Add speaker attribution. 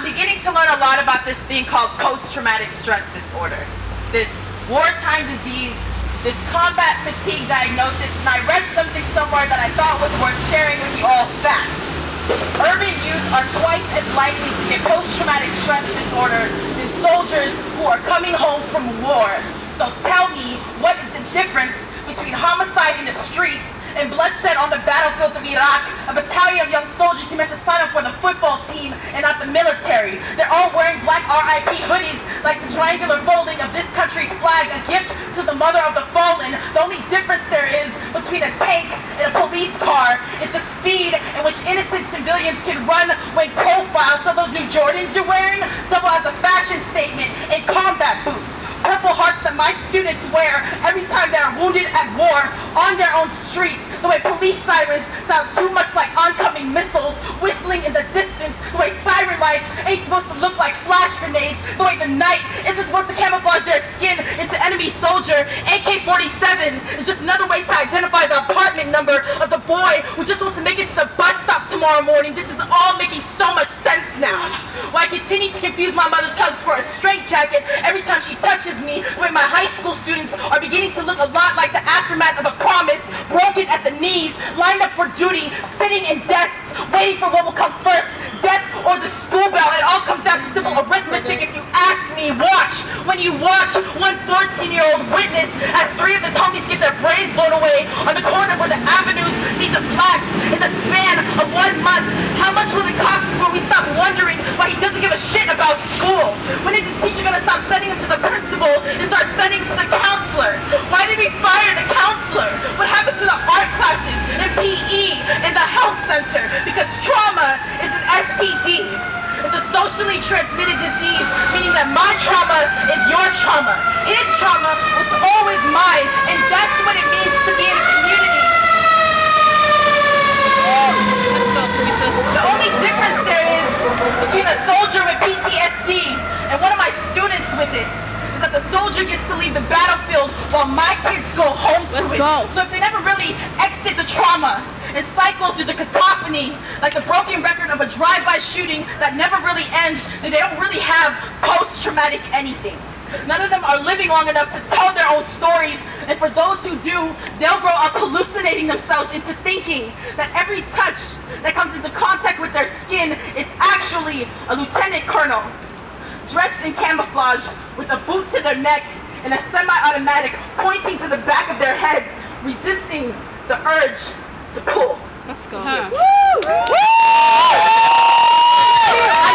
Speaker 1: beginning to learn a lot about this thing called post-traumatic stress disorder, this wartime disease, this combat fatigue diagnosis, and I read something somewhere that I thought was worth sharing with you all fast. Urban youth are twice as likely to get post-traumatic stress disorder than soldiers who are coming home from war. So tell me, what is the difference between homicide in the streets and bloodshed on the battlefields of Iraq? A battalion of young soldiers who meant to sign up for the football team and not the military. They're all wearing black RIP hoodies like the triangular folding of this country's flag, a gift to the mother of the fallen. The only difference there is between a tank and a police car is the speed in which innocent civilians can run when profiled. So those new Jordans you're wearing double as a fashion statement and combat boots. Purple hearts that my students wear every time they're wounded at war on their own streets. The way police sirens sound too much like oncoming missiles whistling in the distance. The way siren lights ain't supposed to look like flash grenades. The way the night isn't supposed to camouflage their skin into enemy soldier. AK-47 is just another way to identify the apartment number of the boy who just wants to make it to the bus stop tomorrow morning. This is all making so much sense now. Why I continue to confuse my mother's hugs for a straitjacket every time she touches me, the way my high school students are beginning to look a lot like the aftermath of a promise, broken at the knees, lined up for duty, sitting in desks, waiting for what will come first, death or the school bell. It all comes down to simple arithmetic if you ask me. Watch. When you watch one 14-year-old witness as three of his homies get their brains blown away on the corner where the avenues meet the flats in the span of 1 month, how much will it cost before we stop wondering why he doesn't give a shit about school? When is this teacher going to stop sending him to the principal and start sending him to the counselor? Why did we fire the counselor? What happened to the art classes and PE and the health center? Because trauma is an STD. It's a socially transmitted disease, meaning that my trauma is your trauma. His trauma was always mine, and that's what it means to be in a community. The only difference there is between a soldier with PTSD and one of my students with it is that the soldier gets to leave the battlefield while my kids go home to it. So if they never really exit the trauma and cycle through the cacophony like the broken record of a drive-by shooting that never really ends, then they don't really have post-traumatic anything. None of them are living long enough to tell their own stories, and for those who do, they'll grow up hallucinating themselves into thinking that every touch that comes into contact with their skin is actually a lieutenant colonel, dressed in camouflage with a boot to their neck and a semi-automatic pointing to the back of their heads, resisting the urge to pull.
Speaker 2: Let's go.
Speaker 1: Woo! Woo!